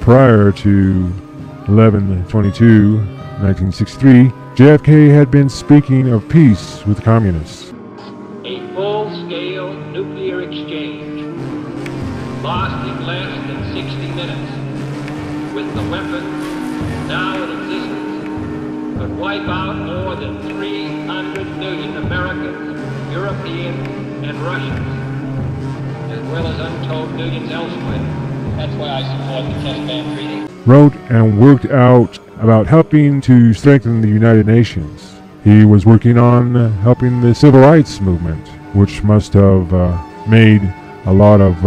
Prior to 11/22/1963, JFK had been speaking of peace with the communists. A full-scale nuclear exchange lasting less than 60 minutes with the weapons now in existence could wipe out more than 300 million Americans, Europeans, and Russians, as well as untold millions elsewhere. That's why I support the Test Ban Treaty. Wrote and worked out about helping to strengthen the United Nations. He was working on helping the civil rights movement, which must have made a lot of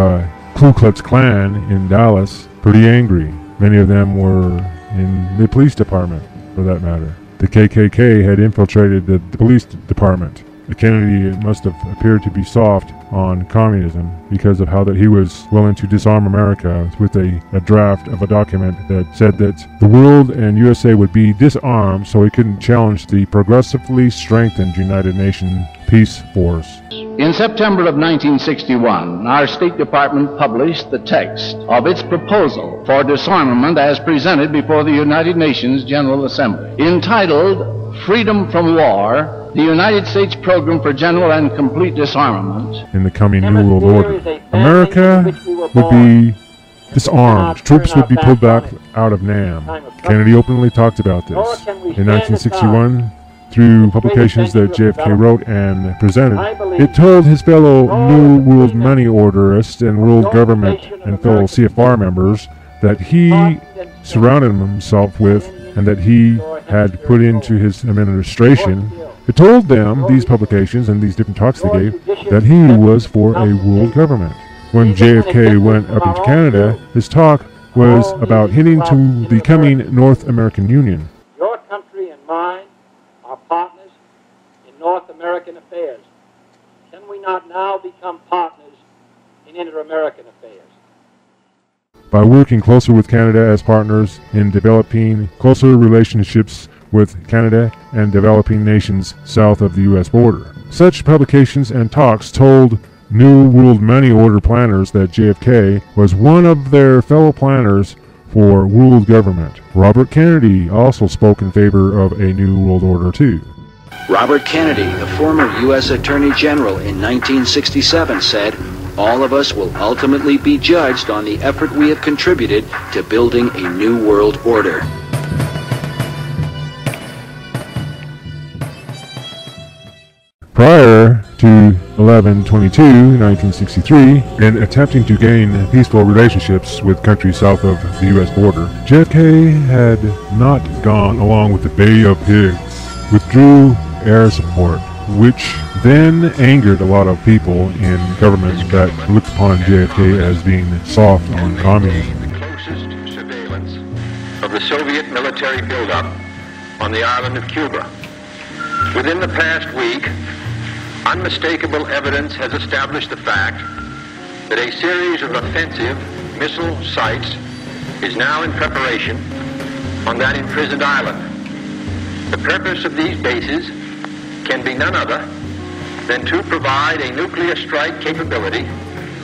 Ku Klux Klan in Dallas pretty angry. Many of them were in the police department, for that matter. The KKK had infiltrated the police department. Kennedy must have appeared to be soft on communism because of how that he was willing to disarm America with a draft of a document that said that the world and USA would be disarmed so he couldn't challenge the progressively strengthened United Nations Peace Force. In September of 1961, our State Department published the text of its proposal for disarmament as presented before the United Nations General Assembly. Entitled Freedom from War, the United States Program for General and Complete Disarmament. In the coming New World Order, America would be disarmed. Troops would be pulled back out of Nam. Kennedy openly talked about this. In 1961, through publications that JFK wrote and presented, it told his fellow New World Money Orderists and world government and fellow CFR members that he surrounded himself with and that he had put into his administration. It told them, these publications and these different talks they gave, that he was for a world government. When JFK went up into Canada, his talk was about hinting to the coming North American Union. Your country and mine are partners in North American affairs. Can we not now become partners in inter-American affairs? By working closer with Canada as partners in developing closer relationships with Canada and developing nations south of the U.S. border. Such publications and talks told New World Money Order planners that JFK was one of their fellow planners for world government. Robert Kennedy also spoke in favor of a New World Order too. Robert Kennedy, the former U.S. Attorney General in 1967, said, "All of us will ultimately be judged on the effort we have contributed to building a new world order." Prior to 11/22/1963, in attempting to gain peaceful relationships with countries south of the U.S. border, JFK had not gone along with the Bay of Pigs, withdrew air support, which then angered a lot of people in governments that looked upon JFK as being soft on communism. The closest surveillance of the Soviet military buildup on the island of Cuba. Within the past week, unmistakable evidence has established the fact that a series of offensive missile sites is now in preparation on that imprisoned island. The purpose of these bases can be none other than to provide a nuclear strike capability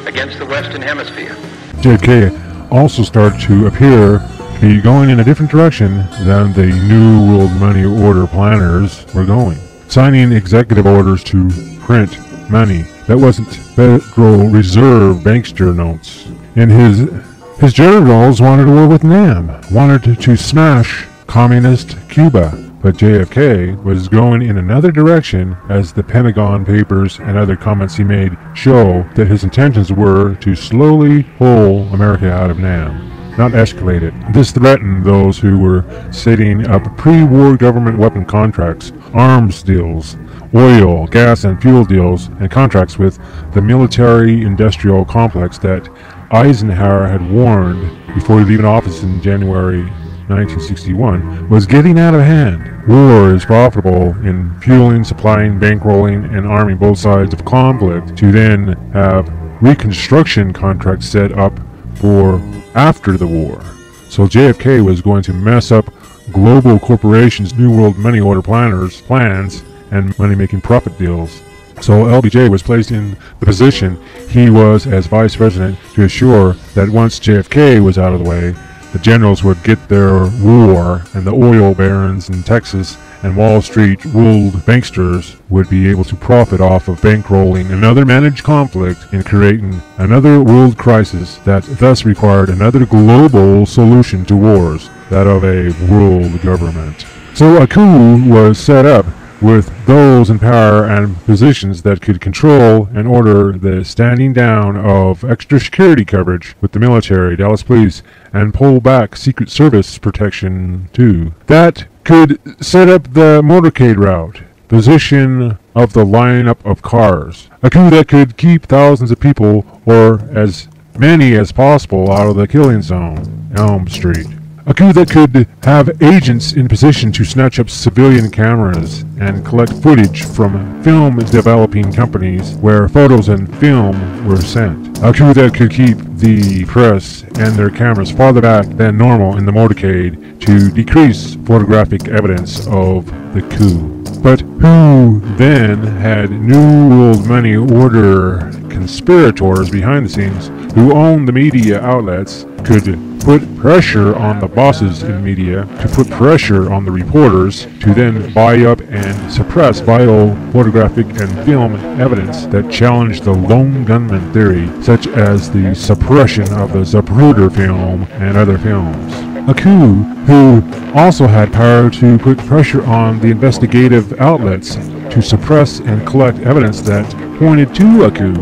against the Western Hemisphere. JFK also started to appear to be going in a different direction than the New World Money Order planners were going, signing executive orders to print money that wasn't Federal Reserve bankster notes. And his generals wanted a war with Nam, wanted to smash communist Cuba. But JFK was going in another direction, as the Pentagon Papers and other comments he made show that his intentions were to slowly pull America out of Nam, not escalate it. This threatened those who were setting up pre-war government weapon contracts, arms deals, oil, gas, and fuel deals, and contracts with the military-industrial complex that Eisenhower had warned before leaving office in January 1961 was getting out of hand. War is profitable in fueling, supplying, bankrolling, and arming both sides of conflict to then have reconstruction contracts set up for after the war. So JFK was going to mess up global corporations' New World Money Order planners' plans and money-making profit deals. So LBJ was placed in the position he was as vice president to assure that once JFK was out of the way, the generals would get their war, and the oil barons in Texas and Wall Street world banksters would be able to profit off of bankrolling another managed conflict and creating another world crisis that thus required another global solution to wars, that of a world government. So a coup was set up with those in power and positions that could control and order the standing down of extra security coverage with the military, Dallas Police, and pull back Secret Service protection too. That could set up the motorcade route, position of the lineup of cars. A coup that could keep thousands of people, or as many as possible, out of the killing zone, Elm Street. A coup that could have agents in position to snatch up civilian cameras and collect footage from film developing companies where photos and film were sent. A coup that could keep the press and their cameras farther back than normal in the motorcade to decrease photographic evidence of the coup. But who then had New World Money Order conspirators behind the scenes who owned the media outlets, could put pressure on the bosses in media, to put pressure on the reporters, to then buy up and suppress vital photographic and film evidence that challenged the lone gunman theory, such as the suppression of the Zapruder film and other films. A coup who also had power to put pressure on the investigative outlets to suppress and collect evidence that pointed to a coup,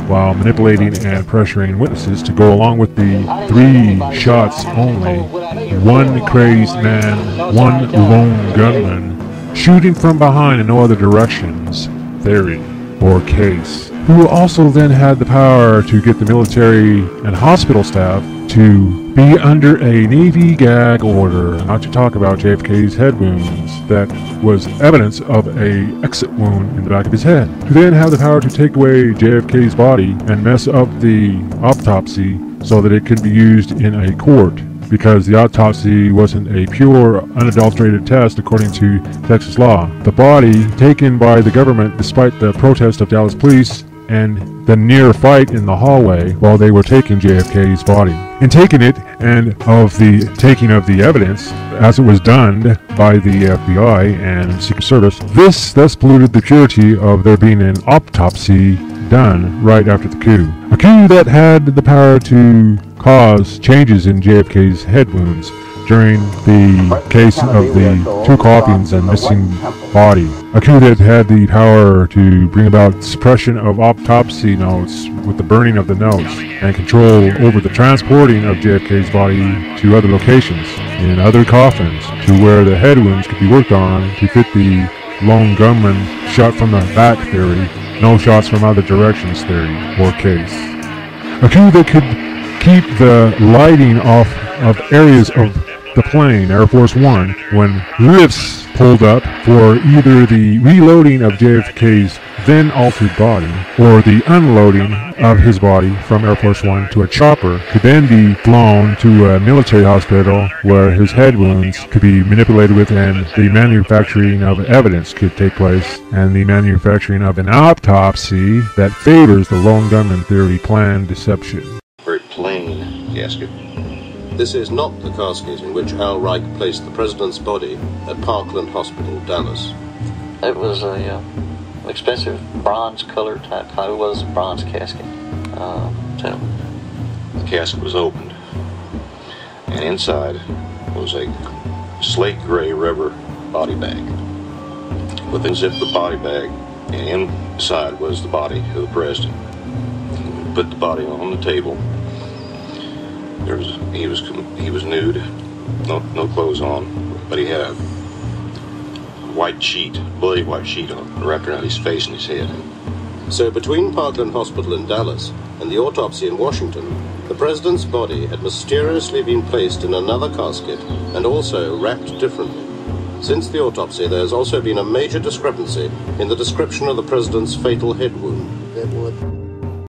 while manipulating and pressuring witnesses to go along with the 3 shots only, one crazed man, one lone gunman, shooting from behind in no other directions theory or case, who also then had the power to get the military and hospital staff to be under a Navy gag order, not to talk about JFK's head wounds, that was evidence of a exit wound in the back of his head, to then have the power to take away JFK's body and mess up the autopsy so that it could be used in a court, because the autopsy wasn't a pure, unadulterated test according to Texas law. The body taken by the government despite the protest of Dallas police and the near fight in the hallway while they were taking JFK's body. In taking it, and of the taking of the evidence, as it was done by the FBI and Secret Service, this thus polluted the purity of there being an autopsy done right after the coup. A coup that had the power to cause changes in JFK's head wounds during the case of the 2 coffins and missing body. A coup that had the power to bring about suppression of autopsy notes with the burning of the notes and control over the transporting of JFK's body to other locations in other coffins to where the head wounds could be worked on to fit the lone gunman shot from the back theory, no shots from other directions theory or case. A coup that could keep the lighting off of areas of the plane, Air Force One, when lifts pulled up for either the reloading of JFK's then altered body or the unloading of his body from Air Force One to a chopper could then be flown to a military hospital where his head wounds could be manipulated with and the manufacturing of evidence could take place and the manufacturing of an autopsy that favors the lone gunman theory planned deception. Very plain casket. This is not the casket in which Al Reich placed the president's body at Parkland Hospital, Dallas. It was a expensive bronze-colored type. It was a bronze casket. The casket was opened, and inside was a slate gray rubber body bag. Within zipped the body bag, and inside was the body of the president. We put the body on the table. He was nude, no clothes on, but he had a white sheet, bloody white sheet wrapped around his face and his head. So between Parkland Hospital in Dallas and the autopsy in Washington, the president's body had mysteriously been placed in another casket and also wrapped differently. Since the autopsy, there has also been a major discrepancy in the description of the president's fatal head wound.